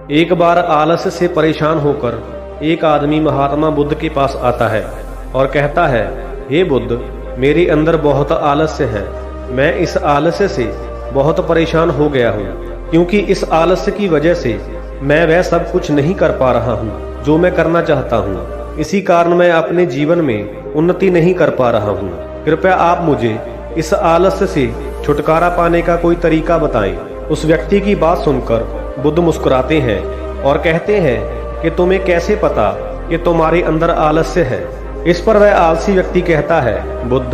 एक बार आलस्य से परेशान होकर एक आदमी महात्मा बुद्ध के पास आता है और कहता है, हे बुद्ध, मेरे अंदर बहुत आलस्य है। मैं इस आलस्य से बहुत परेशान हो गया हूँ, क्योंकि इस आलस्य की वजह से मैं वह सब कुछ नहीं कर पा रहा हूँ जो मैं करना चाहता हूँ। इसी कारण मैं अपने जीवन में उन्नति नहीं कर पा रहा हूँ। कृपया आप मुझे इस आलस्य से छुटकारा पाने का कोई तरीका बताएं। उस व्यक्ति की बात सुनकर बुद्ध मुस्कुराते हैं और कहते हैं कि तुम्हें कैसे पता कि तुम्हारे अंदर आलस्य है। इस पर वह आलसी व्यक्ति कहता है, बुद्ध,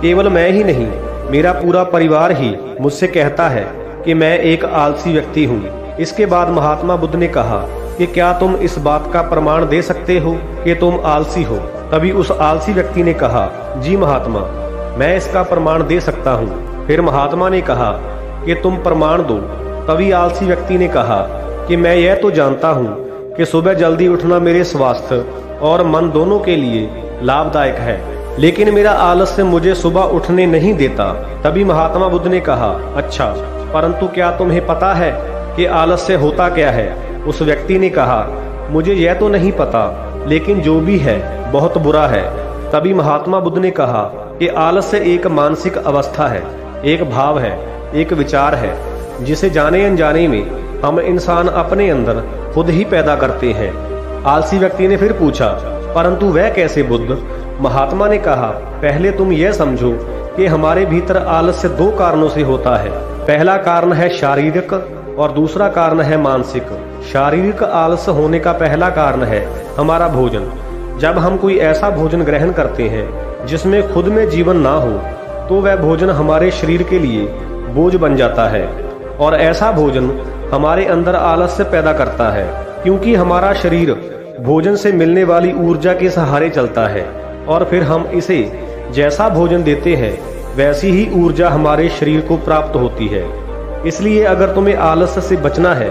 केवल मैं ही नहीं, मेरा पूरा परिवार ही मुझसे कहता है कि मैं एक आलसी व्यक्ति हूँ। इसके बाद महात्मा बुद्ध ने कहा कि क्या तुम इस बात का प्रमाण दे सकते हो कि तुम आलसी हो? तभी उस आलसी व्यक्ति ने कहा, जी महात्मा, मैं इसका प्रमाण दे सकता हूँ। फिर महात्मा ने कहा कि तुम प्रमाण दो। तभी आलसी व्यक्ति ने कहा कि मैं यह तो जानता हूँ कि सुबह जल्दी उठना मेरे स्वास्थ्य और मन दोनों के लिए लाभदायक है, लेकिन मेरा आलस्य मुझे सुबह उठने नहीं देता। तभी महात्मा बुद्ध ने कहा, अच्छा, परंतु क्या तुम्हें पता है कि आलस्य होता क्या है? उस व्यक्ति ने कहा, मुझे यह तो नहीं पता, लेकिन जो भी है बहुत बुरा है। तभी महात्मा बुद्ध ने कहा कि आलस्य एक मानसिक अवस्था है, एक भाव है, एक विचार है, जिसे जाने अनजाने में हम इंसान अपने अंदर खुद ही पैदा करते हैं। आलसी व्यक्ति ने फिर पूछा, परंतु वह कैसे बुद्ध? महात्मा ने कहा, पहले तुम यह समझो कि हमारे भीतर आलस्य दो कारणों से होता है। पहला कारण है शारीरिक और दूसरा कारण है मानसिक। शारीरिक आलस्य होने का पहला कारण है हमारा भोजन। जब हम कोई ऐसा भोजन ग्रहण करते हैं जिसमें खुद में जीवन ना हो, तो वह भोजन हमारे शरीर के लिए बोझ बन जाता है, और ऐसा भोजन हमारे अंदर आलस्य पैदा करता है, क्योंकि हमारा शरीर भोजन से मिलने वाली ऊर्जा के सहारे चलता है, और फिर हम इसे जैसा भोजन देते हैं वैसी ही ऊर्जा हमारे शरीर को प्राप्त होती है। इसलिए अगर तुम्हें आलस्य से बचना है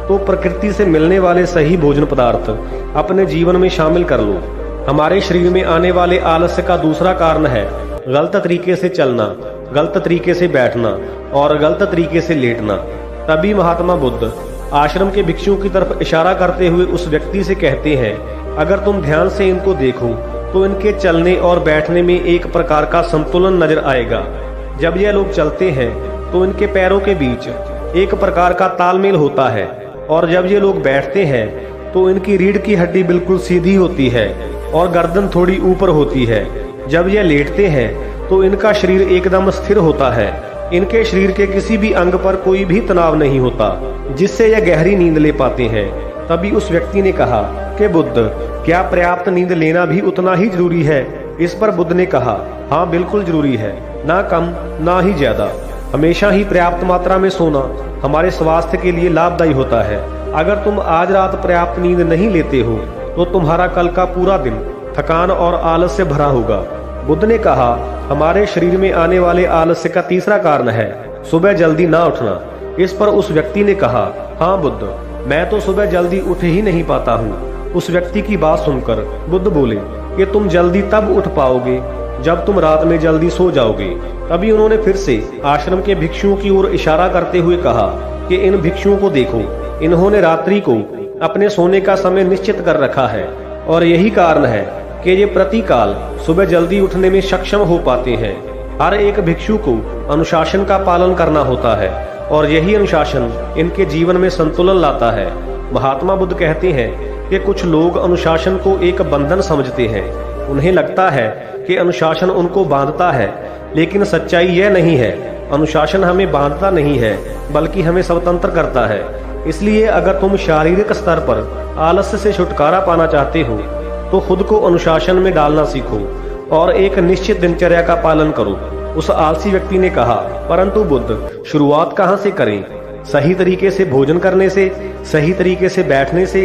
तो प्रकृति से मिलने वाले सही भोजन पदार्थ अपने जीवन में शामिल कर लो। हमारे शरीर में आने वाले आलस्य का दूसरा कारण है गलत तरीके से चलना, गलत तरीके से बैठना और गलत तरीके से लेटना। तभी महात्मा बुद्ध आश्रम के भिक्षुओं की तरफ इशारा करते हुए उस व्यक्ति से कहते हैं, अगर तुम ध्यान से इनको देखो तो इनके चलने और बैठने में एक प्रकार का संतुलन नजर आएगा। जब यह लोग चलते हैं तो इनके पैरों के बीच एक प्रकार का तालमेल होता है, और जब ये लोग बैठते हैं तो इनकी रीढ़ की हड्डी बिल्कुल सीधी होती है और गर्दन थोड़ी ऊपर होती है। जब यह लेटते हैं तो इनका शरीर एकदम स्थिर होता है। इनके शरीर के किसी भी अंग पर कोई भी तनाव नहीं होता, जिससे यह गहरी नींद ले पाते हैं। तभी उस व्यक्ति ने कहा कि बुद्ध, क्या पर्याप्त नींद लेना भी उतना ही जरूरी है? इस पर बुद्ध ने कहा, हाँ बिल्कुल जरूरी है, ना कम ना ही ज्यादा। हमेशा ही पर्याप्त मात्रा में सोना हमारे स्वास्थ्य के लिए लाभदायी होता है। अगर तुम आज रात पर्याप्त नींद नहीं लेते हो तो तुम्हारा कल का पूरा दिन थकान और आलस से भरा होगा। बुद्ध ने कहा, हमारे शरीर में आने वाले आलस्य का तीसरा कारण है सुबह जल्दी ना उठना। इस पर उस व्यक्ति ने कहा, हाँ बुद्ध, मैं तो सुबह जल्दी उठ ही नहीं पाता हूँ। उस व्यक्ति की बात सुनकर बुद्ध बोले कि तुम जल्दी तब उठ पाओगे जब तुम रात में जल्दी सो जाओगे। तभी उन्होंने फिर से आश्रम के भिक्षुओं की ओर इशारा करते हुए कहा कि इन भिक्षुओं को देखो, इन्होंने रात्रि को अपने सोने का समय निश्चित कर रखा है, और यही कारण है कि ये प्रतिकाल सुबह जल्दी उठने में सक्षम हो पाते हैं। हर एक भिक्षु को अनुशासन का पालन करना होता है, और यही अनुशासन इनके जीवन में संतुलन लाता है। महात्मा बुद्ध कहते हैं कि कुछ लोग अनुशासन को एक बंधन समझते हैं। उन्हें लगता है कि अनुशासन उनको बांधता है, लेकिन सच्चाई यह नहीं है। अनुशासन हमें बांधता नहीं है, बल्कि हमें स्वतंत्र करता है। इसलिए अगर तुम शारीरिक स्तर पर आलस्य से छुटकारा पाना चाहते हो तो खुद को अनुशासन में डालना सीखो और एक निश्चित दिनचर्या का पालन करो। उस आलसी व्यक्ति ने कहा, परंतु बुद्ध, शुरुआत कहाँ से करें? सही तरीके से भोजन करने से, सही तरीके से बैठने से,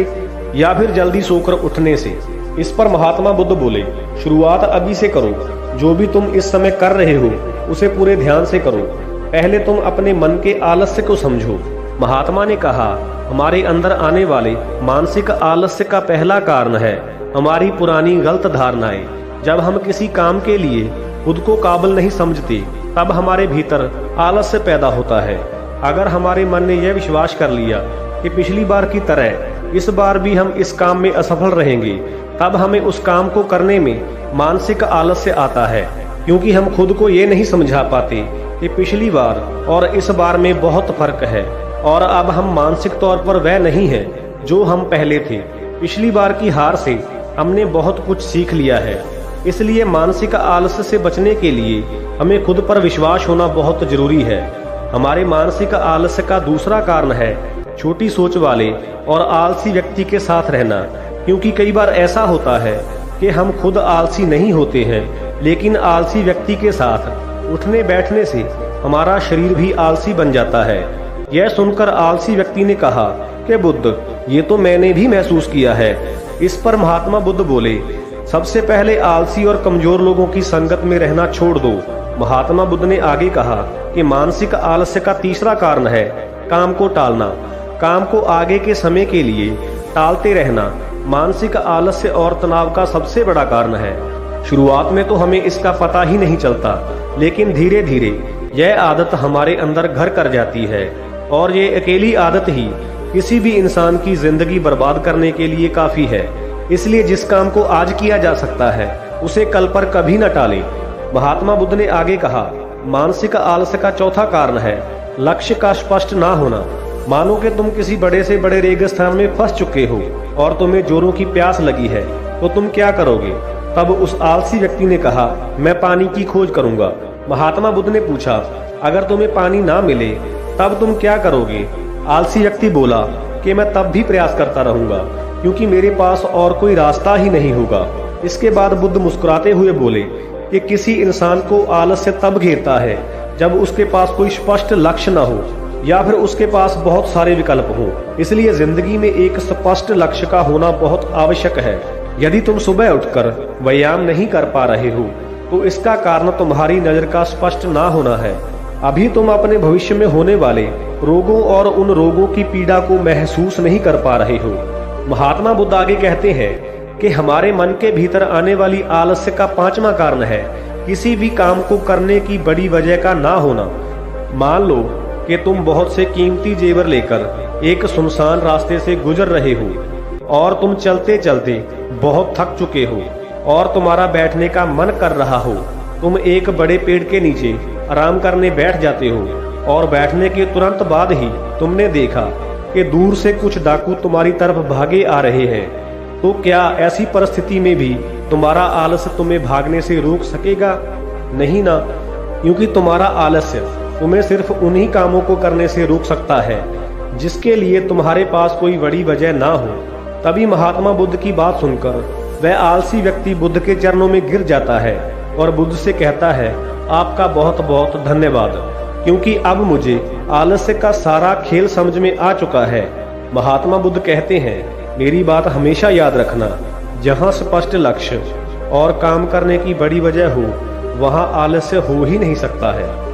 या फिर जल्दी सोकर उठने से? इस पर महात्मा बुद्ध बोले, शुरुआत अभी से करो। जो भी तुम इस समय कर रहे हो उसे पूरे ध्यान से करो। पहले तुम अपने मन के आलस्य को समझो। महात्मा ने कहा, हमारे अंदर आने वाले मानसिक आलस्य का पहला कारण है हमारी पुरानी गलत धारणाएं। जब हम किसी काम के लिए खुद को काबिल नहीं समझते, तब हमारे भीतर आलस्य पैदा होता है। अगर हमारे मन ने यह विश्वास कर लिया कि पिछली बार की तरह इस बार भी हम इस काम में असफल रहेंगे, तब हमें उस काम को करने में मानसिक आलस्य आता है, क्योंकि हम खुद को ये नहीं समझा पाते कि पिछली बार और इस बार में बहुत फर्क है और अब हम मानसिक तौर पर वह नहीं है जो हम पहले थे। पिछली बार की हार से हमने बहुत कुछ सीख लिया है, इसलिए मानसिक आलस्य से बचने के लिए हमें खुद पर विश्वास होना बहुत जरूरी है। हमारे मानसिक आलस्य का दूसरा कारण है छोटी सोच वाले और आलसी व्यक्ति के साथ रहना, क्योंकि कई बार ऐसा होता है कि हम खुद आलसी नहीं होते हैं, लेकिन आलसी व्यक्ति के साथ उठने बैठने से हमारा शरीर भी आलसी बन जाता है। यह सुनकर आलसी व्यक्ति ने कहा कि बुद्ध, ये तो मैंने भी महसूस किया है। इस पर महात्मा बुद्ध बोले, सबसे पहले आलसी और कमजोर लोगों की संगत में रहना छोड़ दो। महात्मा बुद्ध ने आगे कहा कि मानसिक आलस्य का तीसरा कारण है काम को टालना। काम को आगे के समय के लिए टालते रहना मानसिक आलस्य और तनाव का सबसे बड़ा कारण है। शुरुआत में तो हमें इसका पता ही नहीं चलता, लेकिन धीरे धीरे यह आदत हमारे अंदर घर कर जाती है और ये अकेली आदत ही किसी भी इंसान की जिंदगी बर्बाद करने के लिए काफी है। इसलिए जिस काम को आज किया जा सकता है उसे कल पर कभी न टालें। महात्मा बुद्ध ने आगे कहा, मानसिक आलस्य का चौथा कारण है लक्ष्य का स्पष्ट ना होना। मानो कि तुम किसी बड़े से बड़े रेगिस्तान में फंस चुके हो और तुम्हें जोरों की प्यास लगी है, तो तुम क्या करोगे? तब उस आलसी व्यक्ति ने कहा, मैं पानी की खोज करूंगा। महात्मा बुद्ध ने पूछा, अगर तुम्हें पानी ना मिले तब तुम क्या करोगे? आलसी व्यक्ति बोला कि मैं तब भी प्रयास करता रहूंगा, क्योंकि मेरे पास और कोई रास्ता ही नहीं होगा। इसके बाद बुद्ध मुस्कुराते हुए बोले कि किसी इंसान को आलस्य तब घेरता है जब उसके पास कोई स्पष्ट लक्ष्य न हो या फिर उसके पास बहुत सारे विकल्प हो। इसलिए जिंदगी में एक स्पष्ट लक्ष्य का होना बहुत आवश्यक है। यदि तुम सुबह उठकर व्यायाम नहीं कर पा रहे हो तो इसका कारण तुम्हारी नजर का स्पष्ट ना होना है। अभी तुम अपने भविष्य में होने वाले रोगों और उन रोगों की पीड़ा को महसूस नहीं कर पा रहे हो। महात्मा बुद्ध आगे कहते हैं कि हमारे मन के भीतर आने वाली आलस्य का पांचवा कारण है किसी भी काम को करने की बड़ी वजह का ना होना। मान लो कि तुम बहुत से कीमती जेवर लेकर एक सुनसान रास्ते से गुजर रहे हो और तुम चलते चलते बहुत थक चुके हो और तुम्हारा बैठने का मन कर रहा हो। तुम एक बड़े पेड़ के नीचे आराम करने बैठ जाते हो और बैठने के तुरंत बाद ही तुमने देखा कि दूर से कुछ डाकू तुम्हारी तरफ भागे आ रहे हैं। तो क्या ऐसी परिस्थिति में भी तुम्हारा आलस्य तुम्हें भागने से रोक सकेगा? नहीं ना, क्योंकि तुम्हारा आलस्य तुम्हें सिर्फ उन्हीं कामों को करने से रोक सकता है जिसके लिए तुम्हारे पास कोई बड़ी वजह ना हो। तभी महात्मा बुद्ध की बात सुनकर वह आलसी व्यक्ति बुद्ध के चरणों में गिर जाता है और बुद्ध से कहता है, आपका बहुत बहुत धन्यवाद, क्योंकि अब मुझे आलस्य का सारा खेल समझ में आ चुका है। महात्मा बुद्ध कहते हैं, मेरी बात हमेशा याद रखना, जहाँ स्पष्ट लक्ष्य और काम करने की बड़ी वजह हो वहाँ आलस्य हो ही नहीं सकता है।